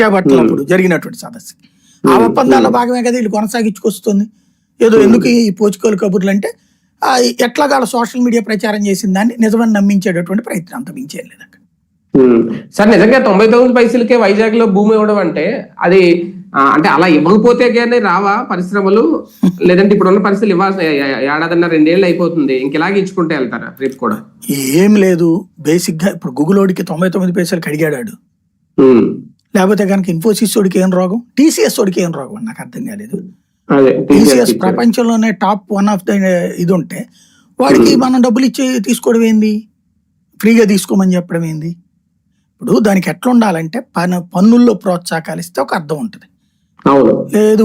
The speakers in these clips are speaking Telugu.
చేపట్టినప్పుడు జరిగినటువంటి సదస్సు ఆ ఒప్పందాల్లో భాగమే కదా వీళ్ళు కొనసాగించుకొస్తుంది. ఏదో ఎందుకు ఈ పోచుకోలు కబుర్లు అంటే ఎట్లాగా సోషల్ మీడియా ప్రచారం చేసిన దాన్ని నిజమని నమ్మించేటటువంటి ప్రయత్నం అంత మించేం లేదు అక్కడ. సార్ నిజంగా 99 పైసలకే వైజాగ్ లో భూమి ఇవ్వడం అంటే అది అంటే అలా ఇవ్వకపోతే కానీ రావా పరిశ్రమలు, లేదంటే ఇప్పుడున్న పరిస్థితులు ఇవ్వాల్సిన ఏడాదిన్నర 2 ఏళ్ళు అయిపోతుంది, ఇంకెలాగే ఇచ్చుకుంటే వెళ్తారా రేపు కూడా? ఏం లేదు, బేసిక్ గా ఇప్పుడు గూగుల్ ఓడికి 99 పైసలకి అడిగాడు, లేకపోతే కనుక ఇన్ఫోసిస్ ఓడికి ఏం రోగం, టీసీఎస్ ఓడికి ఏం రోగం నాకు అర్థం కాలేదు. టీసీఎస్ ప్రపంచంలోనే టాప్ 1 ఆఫ్ ద ఇది ఉంటే వాడికి మనం డబ్బులు ఇచ్చి తీసుకోవడం ఏంది, ఫ్రీగా తీసుకోమని చెప్పడం ఏంది? ఇప్పుడు దానికి ఎట్లా ఉండాలంటే పన్నుల్లో ప్రోత్సాహకాలు ఇస్తే ఒక అర్థం ఉంటుంది. లేదు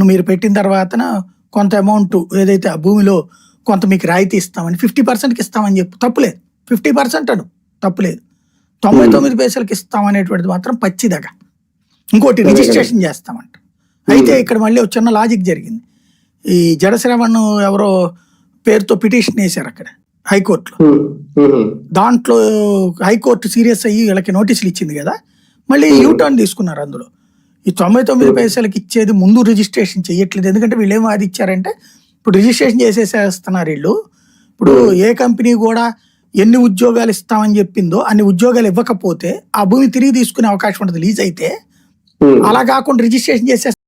మీరు పెట్టిన తర్వాత కొంత అమౌంట్ ఏదైతే ఆ భూమిలో కొంత మీకు రాయితీ ఇస్తామని 50%కి ఇస్తామని చెప్పు, తప్పులేదు. 50% అను తప్పులేదు, 99 పైసలకి ఇస్తామనేటువంటిది మాత్రం పచ్చిదగా. ఇంకోటి రిజిస్ట్రేషన్ చేస్తామంట. అయితే ఇక్కడ మళ్ళీ ఒక చిన్న లాజిక్ జరిగింది. ఈ జడశ్రవణ్ ఎవరో పేరుతో పిటిషన్ వేశారు అక్కడ హైకోర్టులో. దాంట్లో హైకోర్టు సీరియస్ అయ్యి వీళ్ళకి నోటీసులు ఇచ్చింది కదా, మళ్ళీ యూటర్న్ తీసుకున్నారు. అందులో ఈ 99 పైసలకి ఇచ్చేది ముందు రిజిస్ట్రేషన్ చేయట్లేదు. ఎందుకంటే వీళ్ళు ఏమో అది ఇచ్చారంటే ఇప్పుడు రిజిస్ట్రేషన్ చేసేసేస్తున్నారు వీళ్ళు. ఇప్పుడు ఏ కంపెనీ కూడా ఎన్ని ఉద్యోగాలు ఇస్తామని చెప్పిందో అన్ని ఉద్యోగాలు ఇవ్వకపోతే ఆ భూమి తిరిగి తీసుకునే అవకాశం ఉంటుంది లీజ్ అయితే. అలా కాకుండా రిజిస్ట్రేషన్ చేసే